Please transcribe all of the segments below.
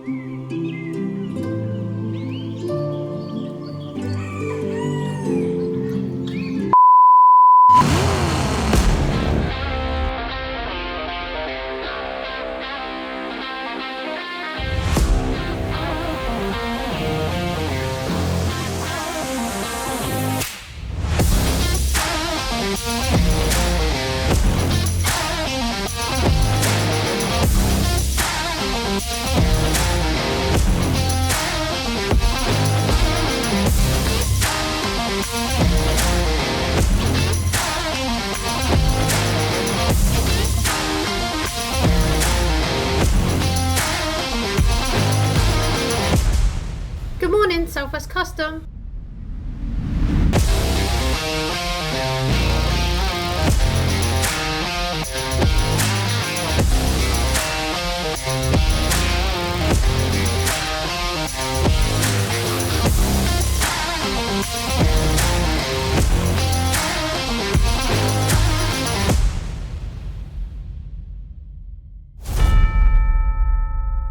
Good morning, Southwest Custom.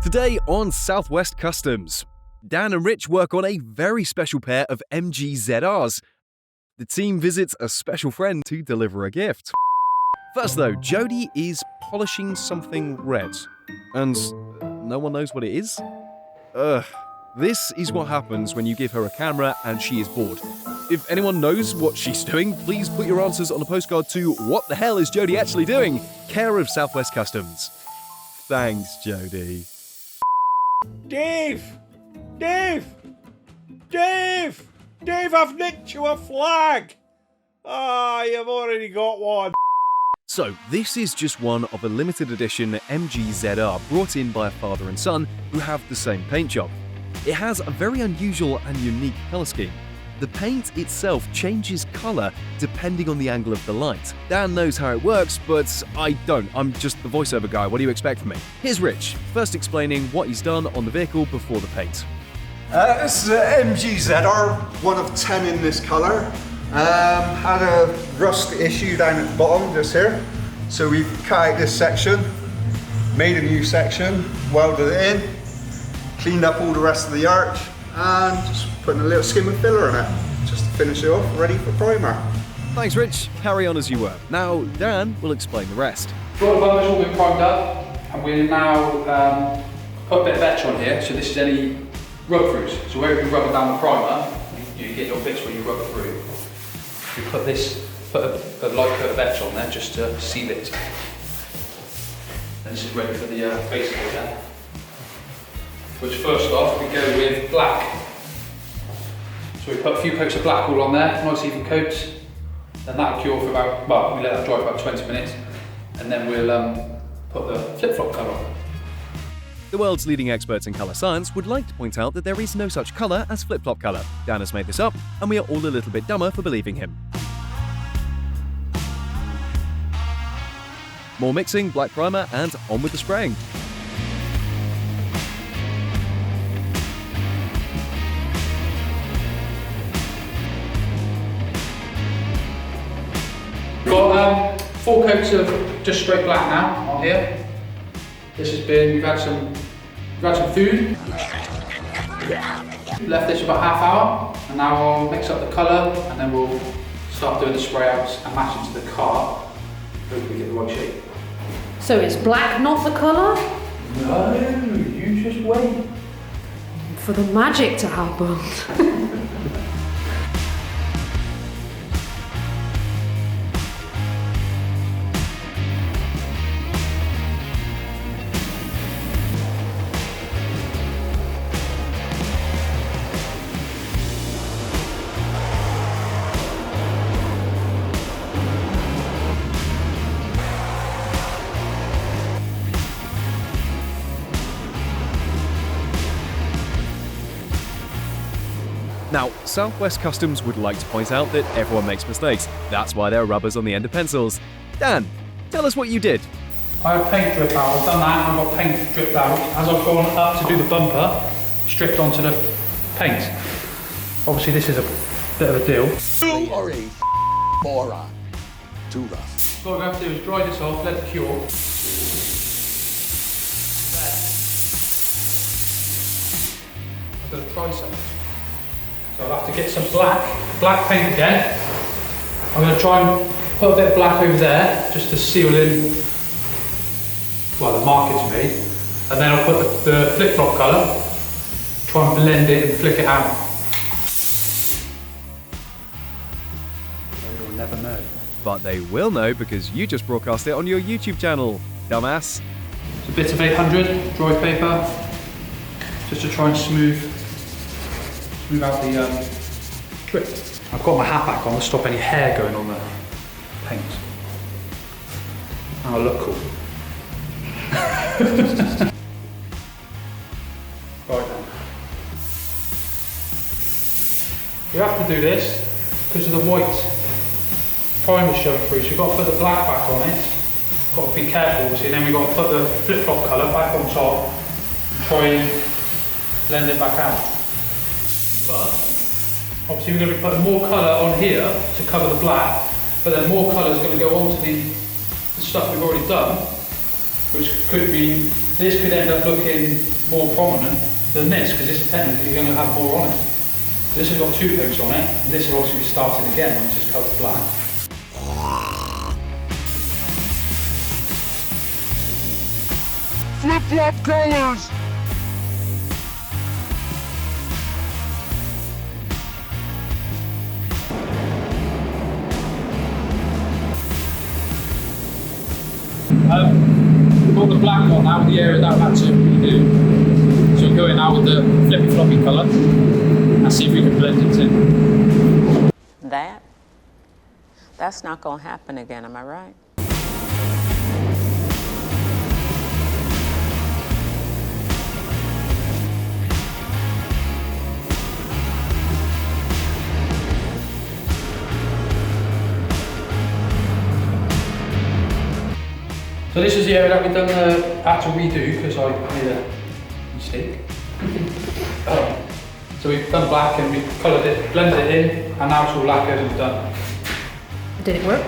Today on Southwest Customs, Dan and Rich work on a very special pair of MG ZRs. The team visits a special friend to deliver a gift. First though, Jody is polishing something red, and no one knows what it is? This is what happens when you give her a camera and she is bored. If anyone knows what she's doing, please put your answers on a postcard to What the hell is Jody actually doing? Care of Southwest Customs. Thanks, Jody. Dave! Dave! Dave! Dave, I've nicked you a flag! Ah, you've already got one. So, this is just one of a limited edition MG ZR brought in by a father and son who have the same paint job. It has a very unusual and unique colour scheme. The paint itself changes colour depending on the angle of the light. Dan knows how it works, but I don't. I'm just the voiceover guy. What do you expect from me? Here's Rich, first explaining what he's done on the vehicle before the paint. This is an MG ZR, one of 10 in this colour. Had a rust issue down at the bottom, just here. So we've cut out this section, made a new section, welded it in, cleaned up all the rest of the arch, and just putting a little skim of filler in it, just to finish it off, ready for primer. Thanks, Rich. Carry on as you were. Now, Dan will explain the rest. Got the bumpers all been primed up, and we'll now put a bit of etch on here. So this is any rub-throughs. So where you rub down the primer, you get your bits where you rub it through. We put a light coat of etch on there just to seal it. And this is ready for the base coat there. Which first off, we go with black. So we put a few coats of black all on there, nice even coats. Then that'll cure for about, well, we let that dry for about 20 minutes. And then we'll put the flip-flop colour on. The world's leading experts in colour science would like to point out that there is no such colour as flip-flop colour. Dan has made this up, and we are all a little bit dumber for believing him. More mixing, black primer, and on with the spraying. Got 4 coats of just straight black now on here. This has been, we've had some food. Left this about half hour, and now I'll mix up the colour, and then we'll start doing the spray outs and match into the car. Hopefully get the right shape. So it's black, not the colour? No, you just wait. For the magic to happen. Now, Southwest Customs would like to point out that everyone makes mistakes. That's why there are rubbers on the end of pencils. Dan, tell us what you did. I have paint drip out, I've done that, and I've got paint dripped out. As I've gone up to do the bumper, stripped onto the paint. Obviously this is a bit of a deal. You are a moron. Too rough. So what we have to do is dry this off, let it cure. to the tricep. So I'll have to get some black paint again. I'm going to try and put a bit of black over there, just to seal in, well, the markings made. And then I'll put the flip-flop colour, try and blend it and flick it out. You'll never know. But they will know because you just broadcast it on your YouTube channel, dumbass. It's a bit of 800 dry paper, just to try and smooth out the drip. I've got my hat back on to stop any hair going on the paint. And I'll look cool. Right then. You have to do this because of the white primer showing through, so you've got to put the black back on it. Got to be careful, obviously, and then we've got to put the flip-flop colour back on top and try and blend it back out. But obviously we're going to be putting more colour on here to cover the black, but then more colour is going to go onto the stuff we've already done, which could mean this could end up looking more prominent than this, because this technically you're going to have more on it. So this has got 2 coats on it, and this will obviously be starting again once it's covered black. Flip-flop colors! We've got the black one now with the area that had to redo. So we'll go in now with the flippy floppy colour and see if we can blend it in. That's not going to happen again, am I right? So this is the area that we've done had to redo because I made a mistake. So we've done black and we've coloured it, blended it in, and now it's all lacquered and done. Did it work?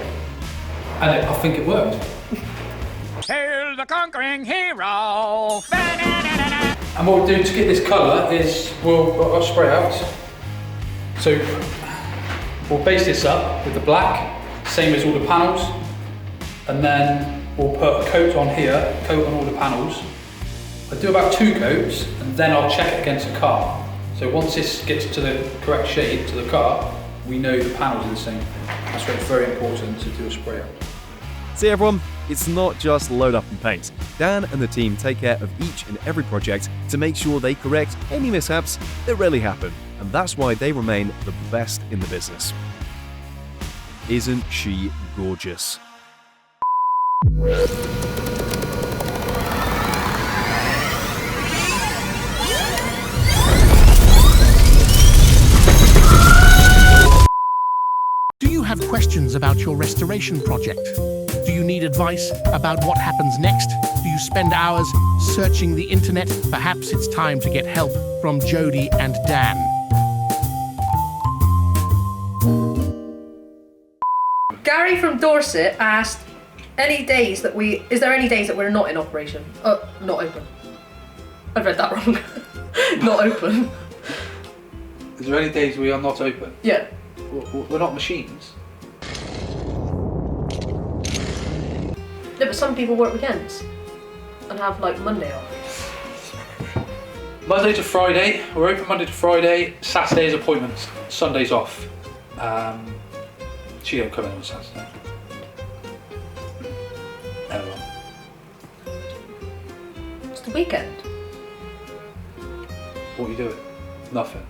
And I think it worked. Hail the conquering hero! And what we'll do to get this colour is we'll spray out. So we'll base this up with the black, same as all the panels, and then we'll put a coat on here, coat on all the panels. I do about 2 coats, and then I'll check it against the car. So once this gets to the correct shade to the car, we know the panels are the same. That's why it's very important to do a spray out. See everyone, it's not just load up and paint. Dan and the team take care of each and every project to make sure they correct any mishaps that rarely happen, and that's why they remain the best in the business. Isn't she gorgeous? Do you have questions about your restoration project? Do you need advice about what happens next? Do you spend hours searching the internet? Perhaps it's time to get help from Jody and Dan. Gary from Dorset asked, is there any days that we're not in operation? Not open. I read that wrong. Not open. Is there any days we are not open? Yeah. We're not machines. No, but some people work weekends and have like Monday off. Monday to Friday, we're open Monday to Friday, Saturday's appointments, Sunday's off. She don't come in on Saturday. Never mind. It's the weekend. What are you doing? Nothing.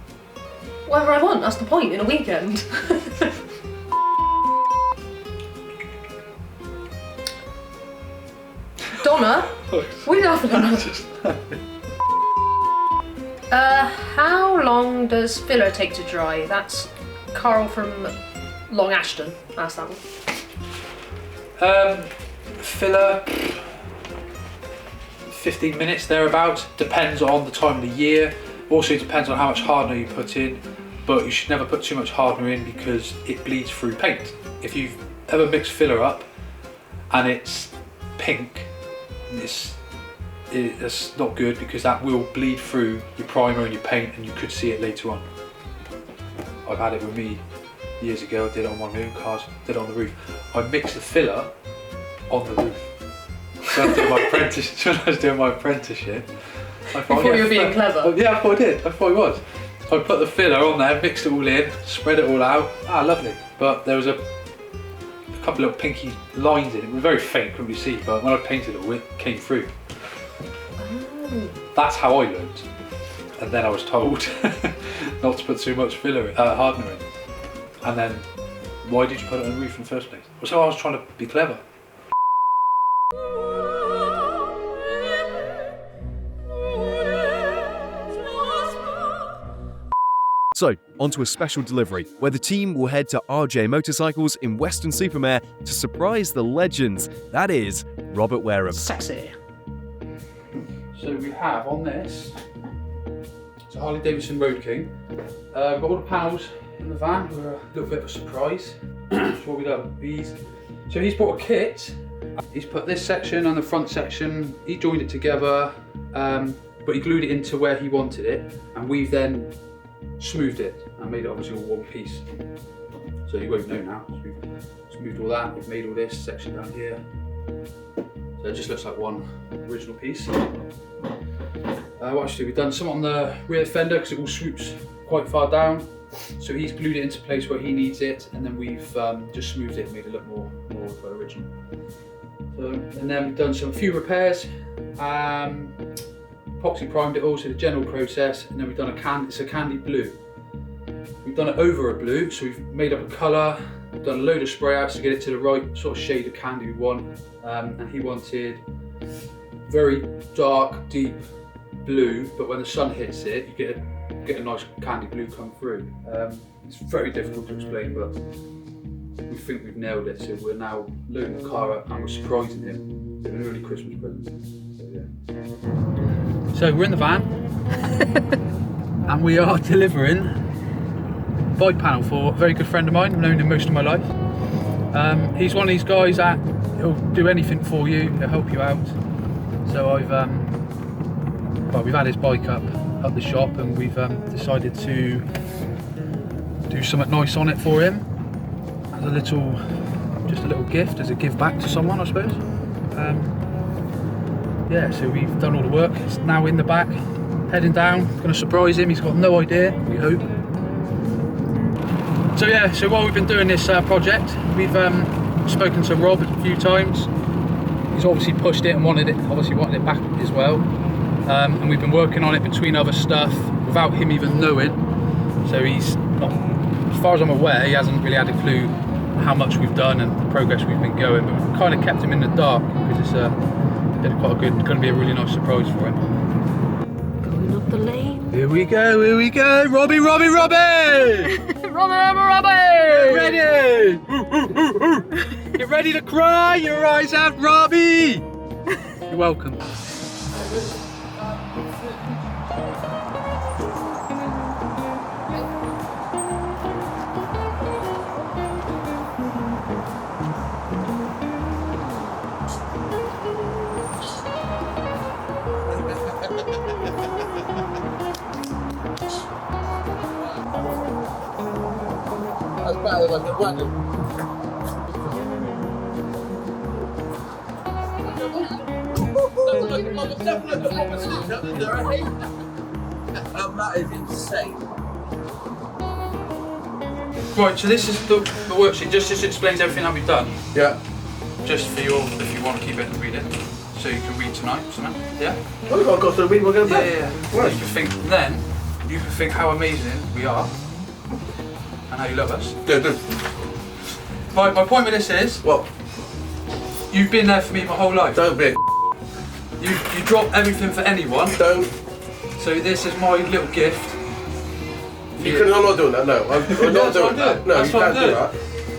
Whatever I want, that's the point, in a weekend. Donna, what are you laughing at? How long does filler take to dry? That's Carl from Long Ashton asked that one. Filler, 15 minutes thereabouts. Depends on the time of the year. Also depends on how much hardener you put in, but you should never put too much hardener in because it bleeds through paint. If you've ever mixed filler up and it's pink, it's that's not good because that will bleed through your primer and your paint, and you could see it later on. I've had it with me years ago. I did it on one of my own cars, did it on the roof. I mixed the filler on the roof. So I was doing my apprenticeship. I thought, Before you were being clever. Yeah, I thought I did. I thought I was. So I put the filler on there, mixed it all in, spread it all out. Ah, lovely. But there was a couple of little pinky lines in it. It was very faint, couldn't really see, but when I painted it all, it came through. That's how I learned. And then I was told not to put too much hardener in. And then, why did you put it on the roof in the first place? So I was trying to be clever. So, onto a special delivery, where the team will head to RJ Motorcycles in Weston-super-Mare to surprise the legends, that is, Robert Wareham. Sexy. So we have on this, it's a Harley Davidson Road King. We've got all the panels in the van, we're a little bit of a surprise. So what we've done, he's brought a kit. He's put this section and the front section, he joined it together, but he glued it into where he wanted it, and we've then smoothed it and made it obviously all one piece. So you won't know now. So we've smoothed all that, we've made all this section down here. So it just looks like one original piece. What else do we've done? Some on the rear fender because it all swoops quite far down. So he's glued it into place where he needs it, and then we've just smoothed it and made it look more original. So, and then we've done a few repairs. Epoxy primed it all, so the general process, and then we've done it's a candy blue. We've done it over a blue, so we've made up a colour, we've done a load of spray outs to get it to the right sort of shade of candy we want, and he wanted very dark, deep blue, but when the sun hits it, you get a nice candy blue come through. It's very difficult to explain, but we think we've nailed it, so we're now loading the car up and we're surprising him with an early Christmas present. So, yeah. So we're in the van and we are delivering bike panel for a very good friend of mine. I've known him most of my life. He's one of these guys that he'll do anything for you, he'll help you out. So we've had his bike up the shop and we've decided to do something nice on it for him as just a little gift, as a give back to someone, I suppose. Yeah, so we've done all the work. It's now in the back, heading down. Going to surprise him. He's got no idea, we hope. So yeah, so while we've been doing this project, we've spoken to Rob a few times. He's obviously pushed it and wanted it back as well. And we've been working on it between other stuff without him even knowing. So he's not, as far as I'm aware, he hasn't really had a clue how much we've done and the progress we've been going. But we've kind of kept him in the dark because it's going to be a really nice surprise for him. Going up the lane. Here we go, Robbie! Robbie! Get ready! Get ready to cry your eyes out, Robbie! You're welcome. That's better than the wagon. That is insane. Right, so this is the worksheet. Just explains everything that we've done. Yeah. Just for if you want to keep it and read it, so you can read tonight, something. Yeah. Oh, we've got to go through. We're going to bed. Yeah. Right. You can think how amazing we are, and how you love us. Do. My point with this is, What? you've been there for me my whole life. Don't be a You drop everything for anyone. Don't. So this is my little gift. You can. I'm not doing that. No, I'm not doing that. No, That's you what can't do I'm that.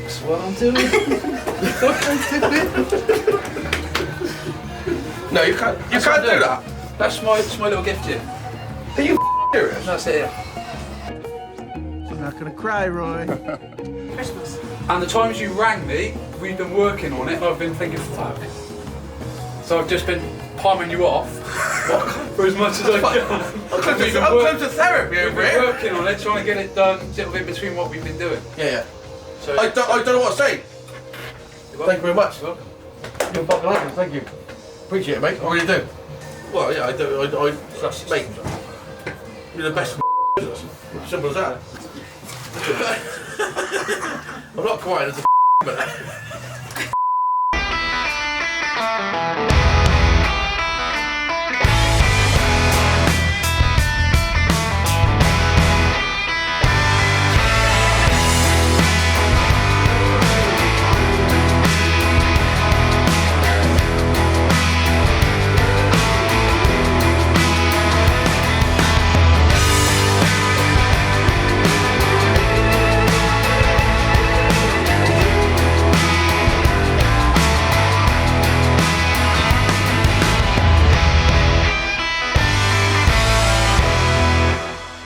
That's what I'm doing. No, you can't. You can't do that. That's my little gift to you. Are you serious? That's it. I'm not gonna cry, Roy. Christmas. And the times you rang me, we've been working on it, and I've been thinking, fuck. So I've just been palming you off for as much as I can. I'm close to therapy over We're here. working on it, trying to get it done, little bit between what we've been doing. Yeah. So I don't know what to say. Thank you very much. You're welcome. You're fucking legend, thank you. Appreciate it, mate. I really do. Well, yeah, I do. Mate, you're the best. Simple as that. I'm not quiet as a but.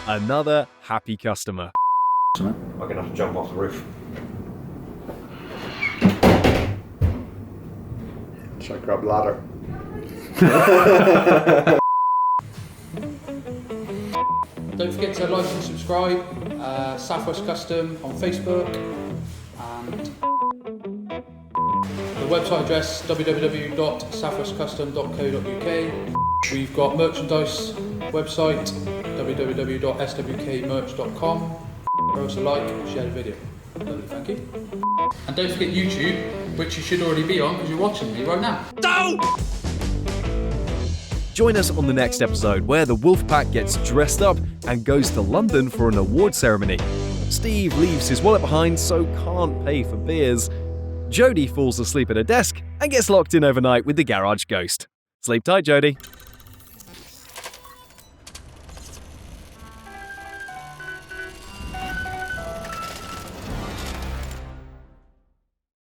Another happy customer. I'm gonna have to jump off the roof. Should I grab a ladder? Don't forget to like and subscribe. Southwest Custom on Facebook, and the website address www.southwestcustom.co.uk. We've got merchandise website www.swkmerch.com. Throw us a like, share the video. Lovely, thank you. And don't forget YouTube, which you should already be on because you're watching me right now. Join us on the next episode where the Wolfpack gets dressed up and goes to London for an award ceremony. Steve leaves his wallet behind so can't pay for beers. Jodie falls asleep at her desk and gets locked in overnight with the garage ghost. Sleep tight, Jodie.